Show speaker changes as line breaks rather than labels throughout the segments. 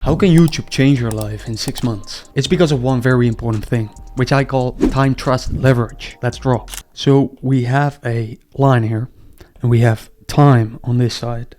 How can YouTube change your life in 6 months? It's because of one very important thing, which I call time, trust, leverage. Let's draw. So we have a line here, and we have time on this side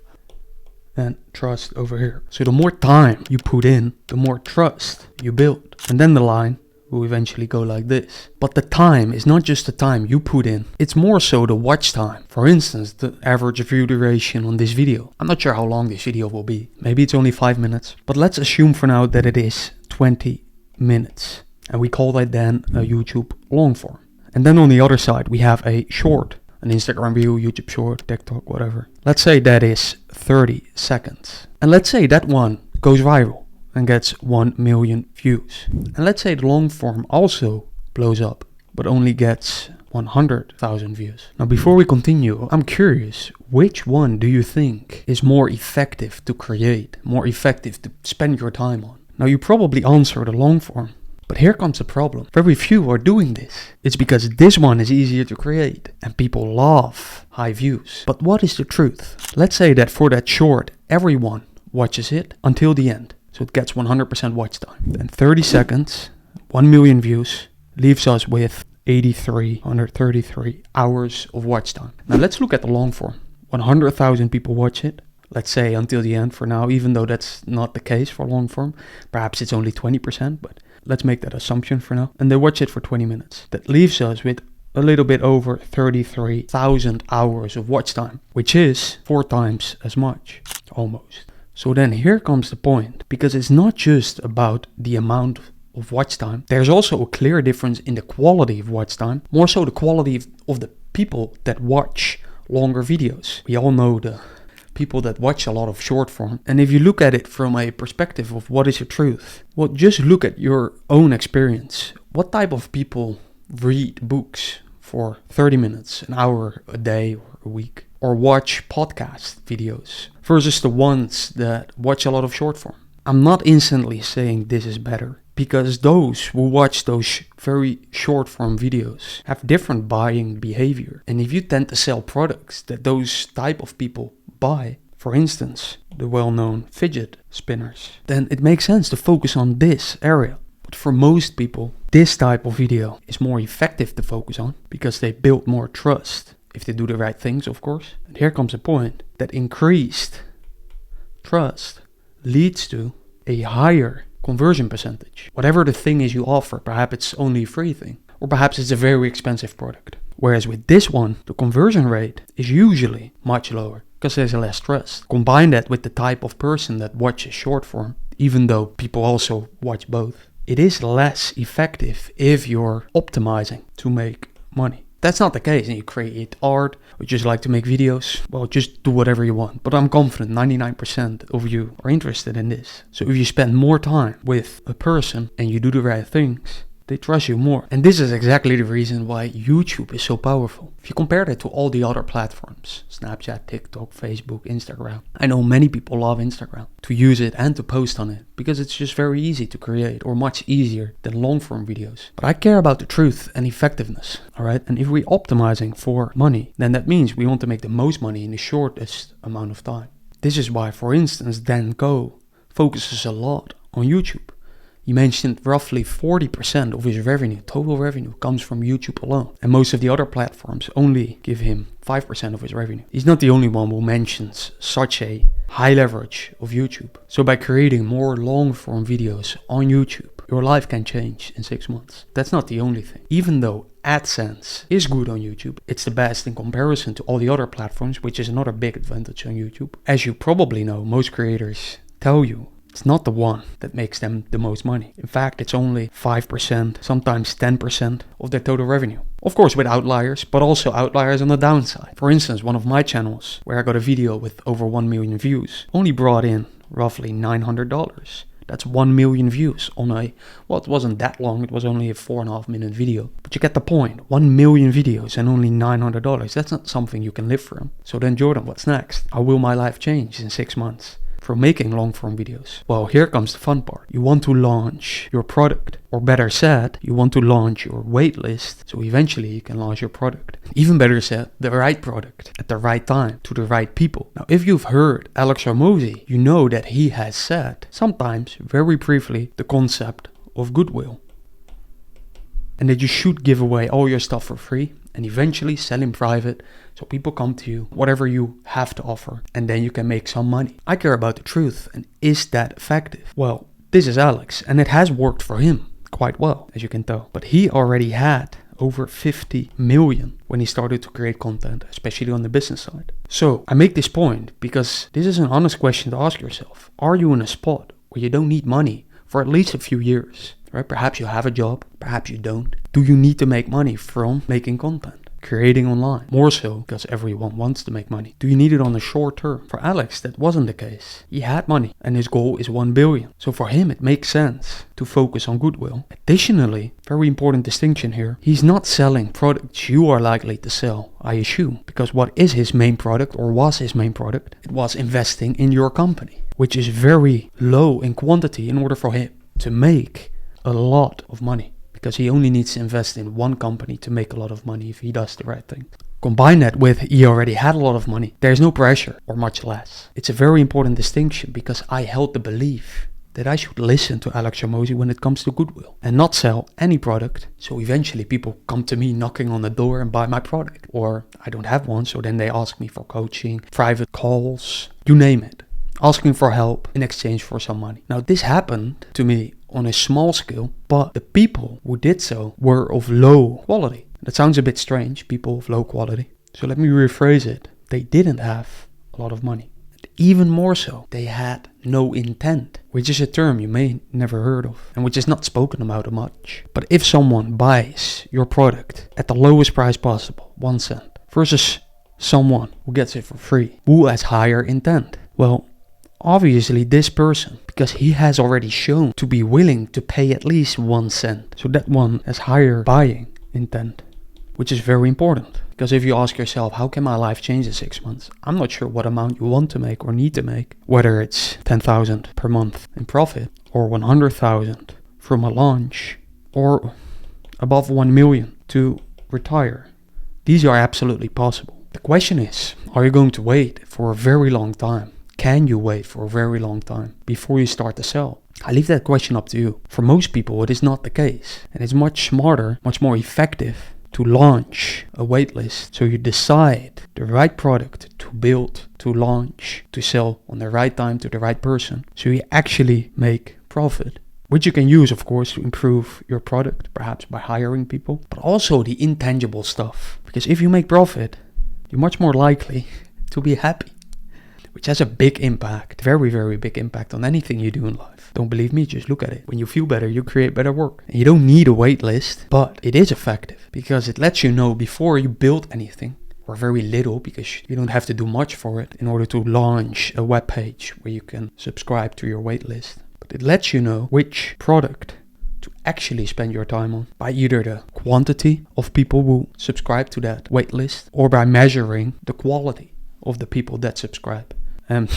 and trust over here. So the more time you put in, the more trust you build. And then the line will eventually go like this. But the time is not just the time you put in, it's more so the watch time. For instance, the average view duration on this video. I'm not sure how long this video will be. Maybe it's only 5 minutes. But let's assume for now that it is 20 minutes. And we call that then a YouTube long form. And then on the other side, we have a short. An Instagram reel, YouTube short, TikTok, whatever. Let's say that is 30 seconds. And let's say that one goes viral and gets 1 million views. And let's say the long form also blows up, but only gets 100,000 views. Now before we continue, I'm curious, which one do you think is more effective to create, more effective to spend your time on? Now you probably answer the long form, but here comes the problem. Very few are doing this. It's because this one is easier to create and people love high views. But what is the truth? Let's say that for that short, everyone watches it until the end. So it gets 100% watch time. Then 30 seconds, 1 million views, leaves us with 133 hours of watch time. Now let's look at the long form. 100,000 people watch it. Let's say until the end for now, even though that's not the case for long form. Perhaps it's only 20%, but let's make that assumption for now. And they watch it for 20 minutes. That leaves us with a little bit over 33,000 hours of watch time, which is 4 times as much, almost. So then here comes the point, because it's not just about the amount of watch time. There's also a clear difference in the quality of watch time, more so the quality of the people that watch longer videos. We all know the people that watch a lot of short form. And if you look at it from a perspective of what is the truth, well, just look at your own experience. What type of people read books for 30 minutes, an hour a day or a week, or watch podcast videos versus the ones that watch a lot of short form? I'm not instantly saying this is better, because those who watch those very short form videos have different buying behavior. And if you tend to sell products that those type of people buy, for instance, the well-known fidget spinners, then it makes sense to focus on this area. But for most people, this type of video is more effective to focus on because they build more trust. If they do the right things, of course. And here comes a point that increased trust leads to a higher conversion percentage. Whatever the thing is you offer, perhaps it's only a free thing, or perhaps it's a very expensive product. Whereas with this one, the conversion rate is usually much lower because there's less trust. Combine that with the type of person that watches short form, even though people also watch both, it is less effective if you're optimizing to make money. That's not the case, and you create art or just like to make videos. Well, just do whatever you want. But I'm confident 99% of you are interested in this. So if you spend more time with a person and you do the right things, they trust you more. And this is exactly the reason why YouTube is so powerful. If you compare that to all the other platforms, Snapchat, TikTok, Facebook, Instagram. I know many people love Instagram to use it and to post on it because it's just very easy to create, or much easier than long form videos. But I care about the truth and effectiveness, alright? And if we're optimizing for money, then that means we want to make the most money in the shortest amount of time. This is why, for instance, Dan Go focuses a lot on YouTube. He mentioned roughly 40% of his revenue, total revenue, comes from YouTube alone. And most of the other platforms only give him 5% of his revenue. He's not the only one who mentions such a high leverage of YouTube. So by creating more long form videos on YouTube, your life can change in 6 months. That's not the only thing. Even though AdSense is good on YouTube, it's the best in comparison to all the other platforms, which is another big advantage on YouTube. As you probably know, most creators tell you it's not the one that makes them the most money. In fact, it's only 5%, sometimes 10% of their total revenue. Of course with outliers, but also outliers on the downside. For instance, one of my channels, where I got a video with over 1 million views, only brought in roughly $900. That's 1 million views on it wasn't that long, it was only a 4.5 minute video. But you get the point, 1 million videos and only $900. That's not something you can live from. So then Jordan, what's next? How will my life change in 6 months? from making long form videos? Well, here comes the fun part. You want to launch your product, or better said, you want to launch your waitlist so eventually you can launch your product. Even better said, the right product at the right time to the right people. Now, if you've heard Alex Hormozi, you know that he has said, sometimes very briefly, the concept of goodwill. And that you should give away all your stuff for free and eventually sell in private so people come to you, whatever you have to offer, and then you can make some money. I care about the truth, and is that effective? Well, this is Alex, and it has worked for him quite well, as you can tell. But he already had over 50 million when he started to create content, especially on the business side. So I make this point because this is an honest question to ask yourself. Are you in a spot where you don't need money for at least a few years? Right? Perhaps you have a job, perhaps you don't. Do you need to make money from making content, creating online? More so because everyone wants to make money. Do you need it on the short term? For Alex, that wasn't the case. He had money and his goal is 1 billion. So for him, it makes sense to focus on goodwill. Additionally, very important distinction here, he's not selling products you are likely to sell, I assume. Because what is his main product, or was his main product? It was investing in your company, which is very low in quantity in order for him to make a lot of money, because he only needs to invest in one company to make a lot of money if he does the right thing. Combine that with he already had a lot of money. There's no pressure, or much less. It's a very important distinction because I held the belief that I should listen to Alex Hormozi when it comes to goodwill and not sell any product. So eventually people come to me knocking on the door and buy my product. Or I don't have one, so then they ask me for coaching, private calls, you name it. Asking for help in exchange for some money. Now this happened to me on a small scale, but the people who did so were of low quality. That sounds a bit strange, people of low quality. So let me rephrase it. They didn't have a lot of money. Even more so, they had no intent, which is a term you may never heard of and which is not spoken about much. But if someone buys your product at the lowest price possible, 1 cent, versus someone who gets it for free, who has higher intent, well, obviously this person, because he has already shown to be willing to pay at least 1 cent. So that one has higher buying intent, which is very important. Because if you ask yourself, how can my life change in 6 months? I'm not sure what amount you want to make or need to make. Whether it's 10,000 per month in profit, or 100,000 from a launch, or above 1 million to retire. These are absolutely possible. The question is, are you going to wait for a very long time? Can you wait for a very long time before you start to sell? I leave that question up to you. For most people, it is not the case. And it's much smarter, much more effective to launch a waitlist. So you decide the right product to build, to launch, to sell on the right time to the right person. So you actually make profit, which you can use, of course, to improve your product, perhaps by hiring people, but also the intangible stuff. Because if you make profit, you're much more likely to be happy, which has a big impact, very, very big impact on anything you do in life. Don't believe me? Just look at it. When you feel better, you create better work. And you don't need a wait list, but it is effective because it lets you know before you build anything, or very little, because you don't have to do much for it in order to launch a web page where you can subscribe to your wait list. But it lets you know which product to actually spend your time on by either the quantity of people who subscribe to that wait list or by measuring the quality of the people that subscribe. And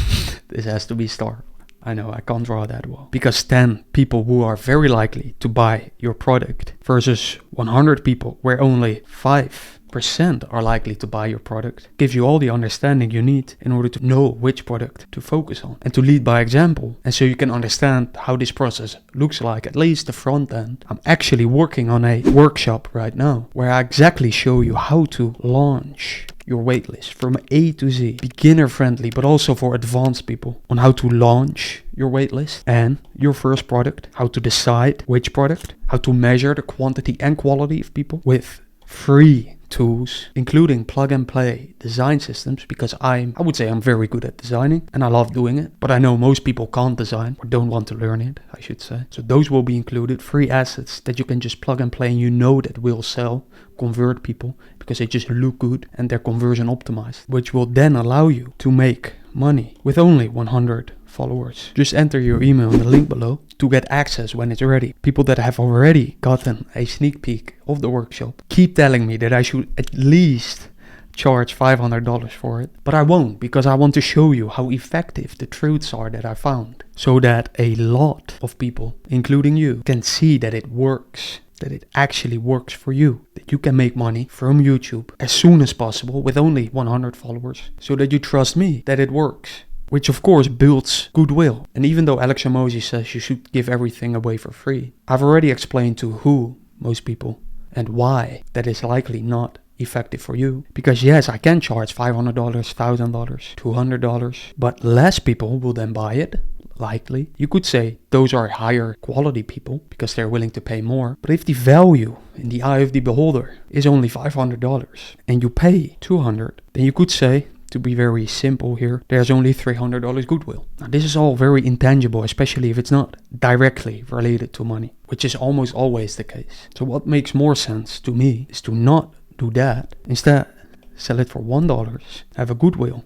this has to be star. I know I can't draw that well. Because 10 people who are very likely to buy your product versus 100 people where only 5% are likely to buy your product gives you all the understanding you need in order to know which product to focus on and to lead by example. And so you can understand how this process looks like, at least the front end. I'm actually working on a workshop right now where I exactly show you how to launch your waitlist from A to Z, beginner friendly, but also for advanced people, on how to launch your waitlist and your first product, how to decide which product, how to measure the quantity and quality of people with free tools, including plug and play design systems, because I would say I'm very good at designing and I love doing it, but I know most people can't design or don't want to learn it, I should say. So those will be included, free assets that you can just plug and play and you know that will sell, convert people because they just look good and they're conversion optimized, which will then allow you to make money with only 100 followers. Just enter your email in the link below to get access when it's ready. People that have already gotten a sneak peek of the workshop keep telling me that I should at least charge $500 for it. But I won't, because I want to show you how effective the truths are that I found, so that a lot of people, including you, can see that it works. That it actually works for you. That you can make money from YouTube as soon as possible with only 100 followers. So that you trust me that it works. Which of course builds goodwill. And even though Alex Hormozi says you should give everything away for free, I've already explained to who, most people, and why that is likely not effective for you. Because yes, I can charge $500, $1,000, $200, but less people will then buy it. Likely. You could say those are higher quality people because they're willing to pay more. But if the value in the eye of the beholder is only $500 and you pay $200, then you could say, to be very simple here, there's only $300 goodwill. Now this is all very intangible, especially if it's not directly related to money, which is almost always the case. So what makes more sense to me is to not do that. Instead, sell it for $1, have a goodwill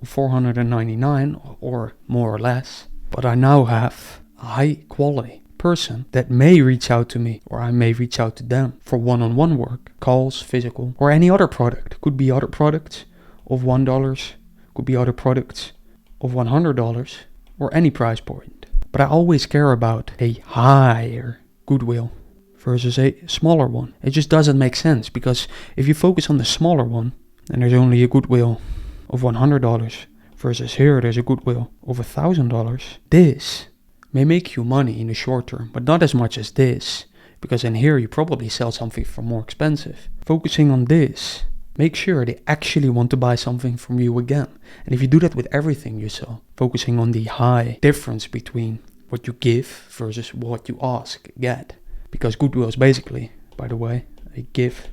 of $499 or more or less. But I now have a high quality person that may reach out to me, or I may reach out to them for one-on-one work, calls, physical, or any other product. Could be other products of $1, could be other products of $100, or any price point. But I always care about a higher goodwill versus a smaller one. It just doesn't make sense, because if you focus on the smaller one, and there's only a goodwill of $100, versus here there's a goodwill of $1,000. This may make you money in the short term, but not as much as this, because in here you probably sell something for more expensive. Focusing on this, make sure they actually want to buy something from you again. And if you do that with everything you sell, focusing on the high difference between what you give versus what you ask, get. Because goodwill is basically, by the way, a give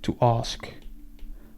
to ask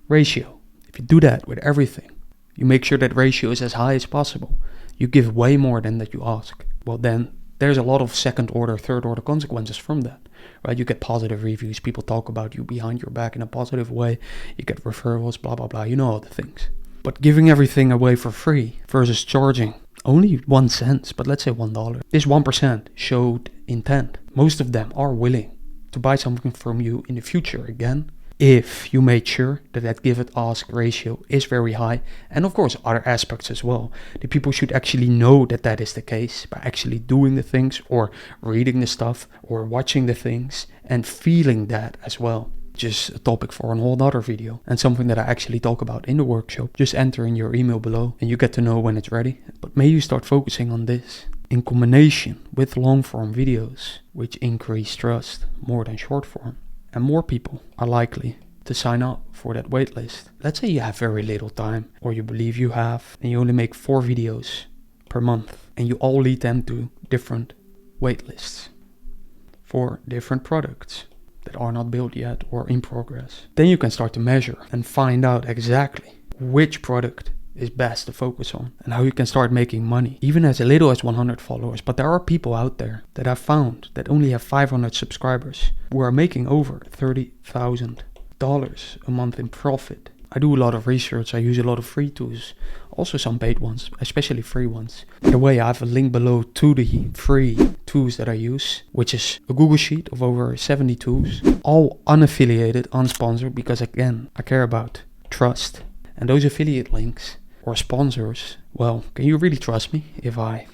ratio. If you do that with everything, you make sure that ratio is as high as possible. You give way more than that you ask. Well, then there's a lot of second order, third order consequences from that, right? You get positive reviews. People talk about you behind your back in a positive way. You get referrals, blah, blah, blah. You know all the things. But giving everything away for free versus charging only 1 cent, but let's say $1. This 1% showed intent. Most of them are willing to buy something from you in the future again, if you made sure that that give-it-ask ratio is very high, and of course other aspects as well. The people should actually know that that is the case by actually doing the things, or reading the stuff, or watching the things, and feeling that as well. Just a topic for a whole other video, and something that I actually talk about in the workshop. Just enter in your email below and you get to know when it's ready. But may you start focusing on this in combination with long form videos, which increase trust more than short form. And more people are likely to sign up for that waitlist. Let's say you have very little time, or you believe you have, and you only make 4 videos per month, and you all lead them to different waitlists for different products that are not built yet or in progress. Then you can start to measure and find out exactly which product is best to focus on, and how you can start making money, even as little as 100 followers. But there are people out there that I've found that only have 500 subscribers who are making over $30,000 a month in profit. I do a lot of research, I use a lot of free tools, also some paid ones, especially free ones. By the way, I have a link below to the free tools that I use, which is a Google Sheet of over 70 tools, all unaffiliated, unsponsored, because again, I care about trust. And those affiliate links or sponsors, well, can you really trust me if I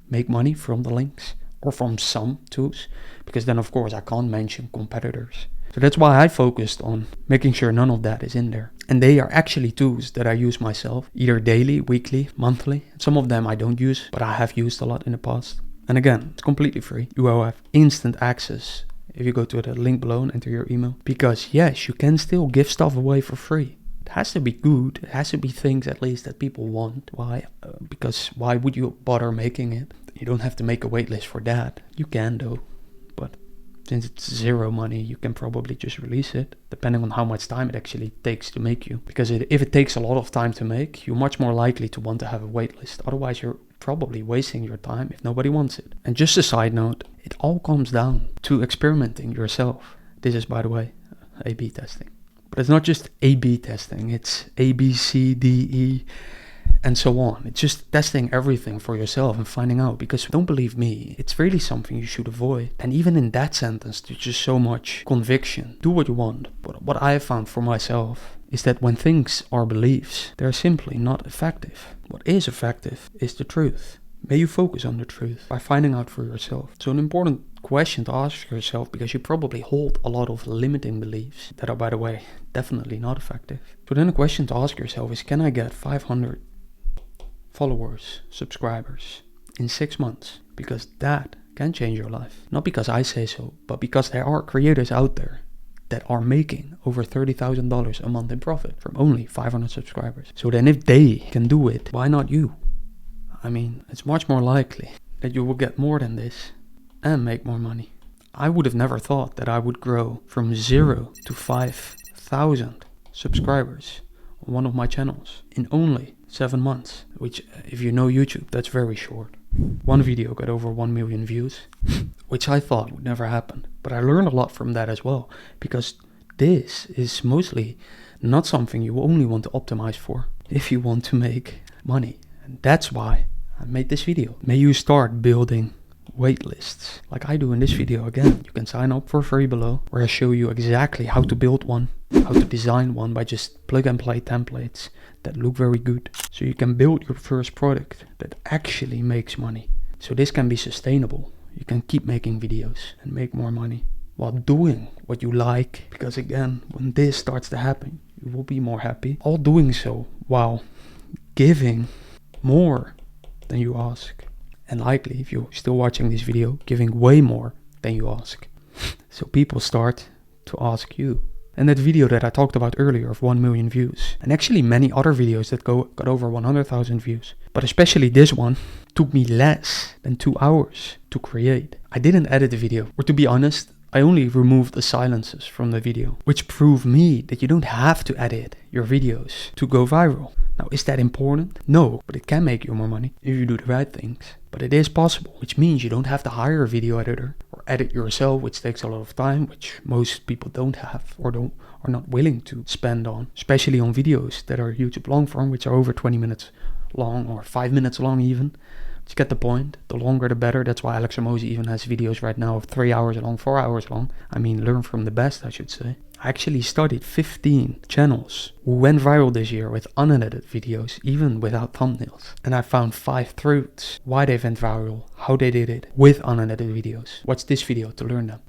make money from the links or from some tools? Because then of course I can't mention competitors. So that's why I focused on making sure none of that is in there. And they are actually tools that I use myself, either daily, weekly, monthly. Some of them I don't use, but I have used a lot in the past. And again, it's completely free. You will have instant access if you go to the link below and enter your email. Because yes, you can still give stuff away for free. It has to be good. It has to be things at least that people want. Why? Because why would you bother making it? You don't have to make a waitlist for that. You can though. But since it's zero money, you can probably just release it, depending on how much time it actually takes to make you. Because if it takes a lot of time to make, you're much more likely to want to have a waitlist. Otherwise, you're probably wasting your time if nobody wants it. And just a side note, it all comes down to experimenting yourself. This is, by the way, A/B testing. But it's not just A/B testing, it's A, B, C, D, E, and so on. It's just testing everything for yourself and finding out. Because don't believe me, it's really something you should avoid. And even in that sentence, there's just so much conviction. Do what you want. But what I have found for myself is that when things are beliefs, they're simply not effective. What is effective is the truth. May you focus on the truth by finding out for yourself. So an important question to ask yourself, because you probably hold a lot of limiting beliefs that are, by the way, definitely not effective. So then a question to ask yourself is, can I get 500 followers, subscribers in 6 months? Because that can change your life. Not because I say so, but because there are creators out there that are making over $30,000 a month in profit from only 500 subscribers. So then if they can do it, why not you? I mean, it's much more likely that you will get more than this and make more money. I would have never thought that I would grow from 0 to 5,000 subscribers on one of my channels in only 7 months, which, if you know YouTube, that's very short. One video got over 1 million views, which I thought would never happen. But I learned a lot from that as well, because this is mostly not something you only want to optimize for if you want to make money. And that's why I made this video. May you start building wait lists like I do in this video. Again, you can sign up for free below, where I show you exactly how to build one, how to design one by just plug and play templates that look very good, so you can build your first product that actually makes money. So this can be sustainable. You can keep making videos and make more money while doing what you like, because again, when this starts to happen, you will be more happy. All doing so while giving more than you ask. And likely, if you're still watching this video, giving way more than you ask. So people start to ask you. And that video that I talked about earlier of 1 million views, and actually many other videos that got over 100,000 views, but especially this one, took me less than 2 hours to create. I didn't edit the video, or to be honest, I only removed the silences from the video, which prove me that you don't have to edit your videos to go viral. Now, is that important? No, but it can make you more money if you do the right things. But it is possible, which means you don't have to hire a video editor or edit yourself, which takes a lot of time, which most people don't have or are not willing to spend on, especially on videos that are YouTube long form, which are over 20 minutes long or 5 minutes long even. You get the point. The longer the better. That's why Alex Ramosi even has videos right now of 3 hours long, 4 hours long. I mean, learn from the best, I should say. I actually studied 15 channels who went viral this year with unedited videos, even without thumbnails. And I found 5 truths why they went viral, how they did it with unedited videos. Watch this video to learn them.